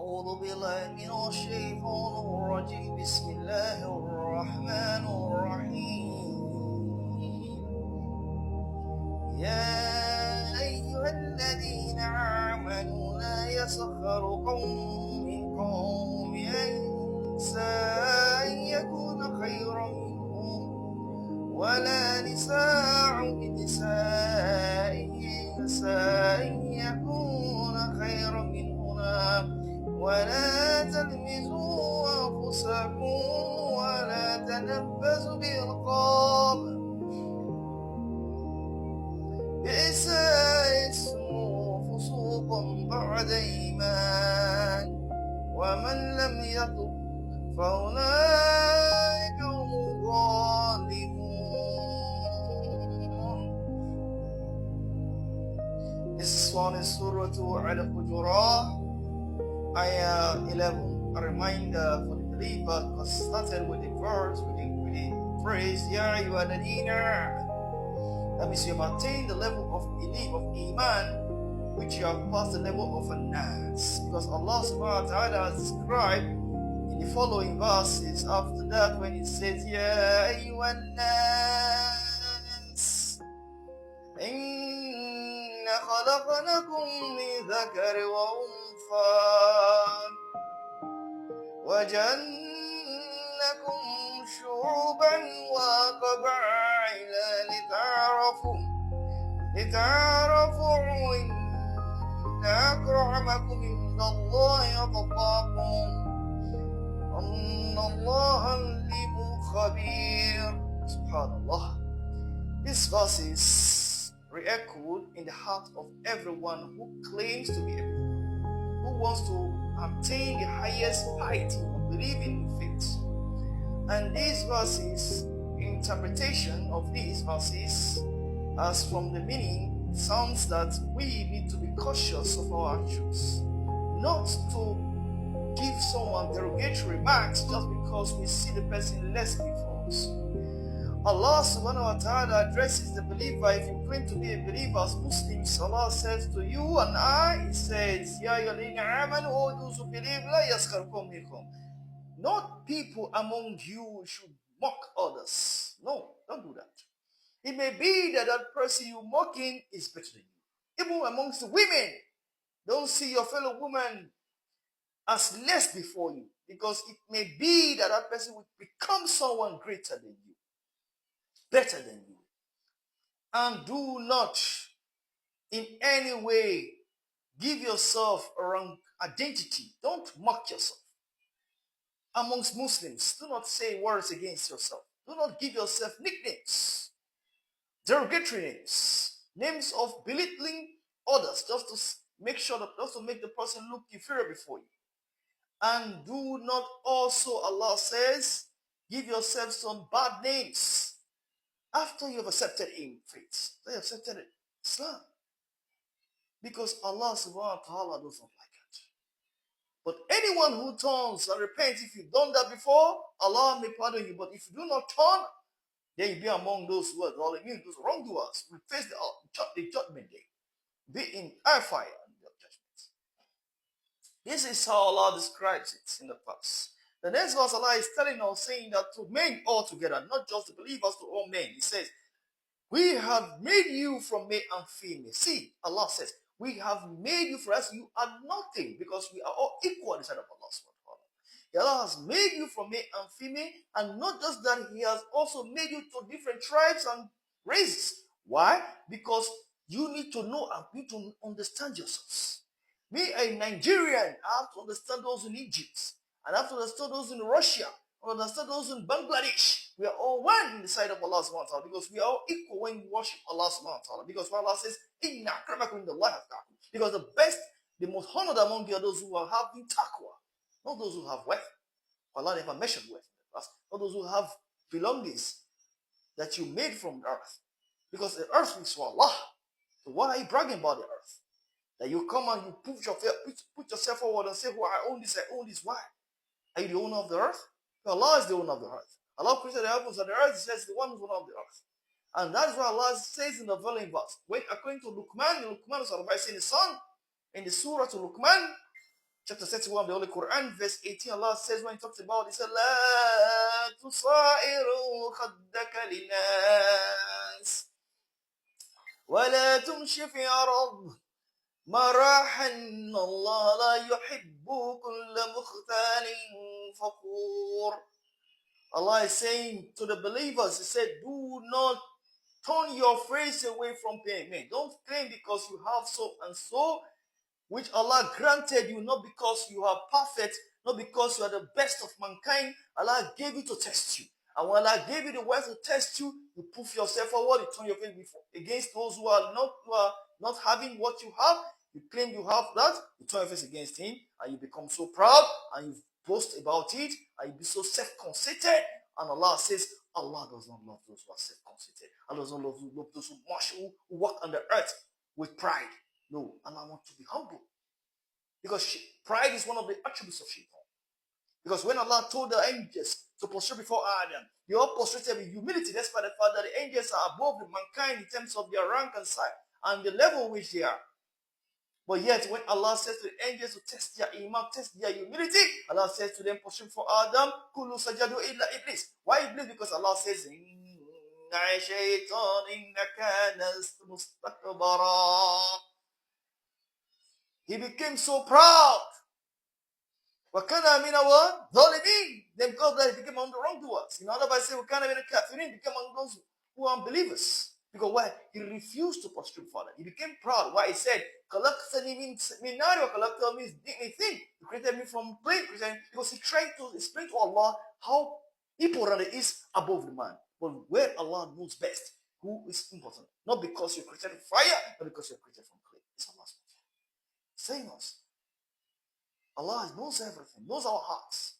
أعوذ بالله من الشيطان الرجيم بسم الله الرحمن الرحيم يا أيها الذين آمنوا لا يسخر قوم من قوم عسى أن يكون خيرا منهم ولا نساء من نساء عسى أن يكون خيرا منهن ولا تلمزوا أنفسكم ولا تنبزوا بالألقاب بئس الاسم فسوق بعد إيمان ومن لم يتب فأولئك هم الظالمون. This one is Surah Al-Hujurat, Ayah 11, a reminder for the believer, because it started with the verse, with the phrase, Ya ayyuhalladhina. That means you have attained the level of belief, of Iman, which you have passed the level of Nas. Because Allah subhanahu wa ta'ala has described in the following verses after that when it says, Ya ayyuhan nas, inna khalaqnakum min dhakari wa untha وجعلناكم شعوبا وقبائل لتعارفوا إن أكرمكم عند الله أتقاكم إن الله عليم خبير. Subhanallah. These verses re-echoed in the heart of everyone who claims to be a believer, who wants to obtain the highest piety of believing in faith. And these verses, interpretation of these verses, as from the meaning, sounds that we need to be cautious of our actions, not to give someone derogatory remarks just because we see the person less before us. Allah subhanahu wa ta'ala addresses the believer. If you claim to be a believer as Muslims, Allah says to you and I, He says, Ya ayyuhalladhina amanu, O those who believe, la yaskhar qawmun minkum. Not people among you should mock others. No, don't do that. It may be that that person you're mocking is better than you. Even amongst the women, don't see your fellow woman as less before you, because it may be that that person will become someone greater than you, better than you. And do not in any way give yourself a wrong identity. Don't mock yourself. Amongst Muslims, do not say words against yourself. Do not give yourself nicknames, derogatory names, names of belittling others, just to make sure that, just to make the person look inferior before you. And do not also, Allah says, give yourself some bad names after you have accepted in faith. They have accepted Islam. Because Allah subhanahu wa ta'ala does not like it. But anyone who turns and repents, if you've done that before, Allah may pardon you. But if you do not turn, then you be among those who are immune, those wrongdoers. We face the judgment day. Be in fire and the judgment. This is how Allah describes it in the past. The next verse, Allah is telling us, saying that to men altogether, not just the believers, to all men. He says, we have made you from male and female. See, Allah says, we have made you for us. You are nothing, because we are all equal in the sight of Allah subhanahu wa ta'ala. Allah has made you from male and female, and not just that, He has also made you to different tribes and races. Why? Because you need to know and need to understand yourselves. Me, a Nigerian, I have to understand those in Egypt, and I have to understand those in Russia, and understand those in Bangladesh. We are all one in the sight of Allah subhanahu wa ta'ala, because we are all equal when we worship Allah subhanahu wa ta'ala. Because Allah says, Inna akramakum indallahi atqakum. Because the best, the most honored among you are those who are having taqwa, not those who have wealth. Allah never mentioned wealth in the past. Not those who have belongings that you made from the earth. Because the earth is for Allah. So what are you bragging about the earth? That you come and you put yourself forward and say, well, I own this. Why? Are you the owner of the earth? Allah is the owner of the earth. Allah created the heavens and the earth. He says the one who's owner of the earth. And that is what Allah says in the following verse. When according to Luqman is advising his son in the Surah to Luqman, chapter 31 of the Holy Quran, verse 18, Allah says when He talks about, He said, لا تصائروا خدك للناس ولا تمشي في أرض مرحا إن الله لا يحب كل مختال فخور. Allah is saying to the believers, He said, do not turn your face away from payment. Don't claim because you have so and so, which Allah granted you, not because you are perfect, not because you are the best of mankind. Allah gave you to test you. And when Allah gave you the words to test you, you prove yourself forward, you turn your face against those who are not having what you have. You claim you have that, you turn your face against Him, and you become so proud, and you boast about it, and you be so self-conceited. And Allah says, Allah does not love those who are self-conceited. Allah does not love those who walk on the earth with pride. No, Allah wants to be humble. Because pride is one of the attributes of shaitan. Because when Allah told the angels to prostrate before Adam, they all prostrated with humility, despite the fact that the angels are above the mankind in terms of their rank and size and the level which they are. But yet, when Allah says to the angels to test their iman, test their humility, Allah says to them, prostrate for Adam, Kulu sajadu illa iblis. Why iblis? Because Allah says, Inna shaitan innaka mustakbara. He became so proud. Wakana mina what? Zalimin. Then because that he became among the wrongdoers. In other words, say Wakana mina kafirin, became among those who are unbelievers. Because why? He refused to prostrate before Allah. He became proud. Why? He said, Khalaqtani min nari wa khalaqta means thing. You created me from flame. Because he tried to explain to Allah how important it is above the man. But where Allah knows best, who is important. Not because you're created from fire, but because you're created from clay. It's Allah's saying us. Allah knows everything, knows our hearts.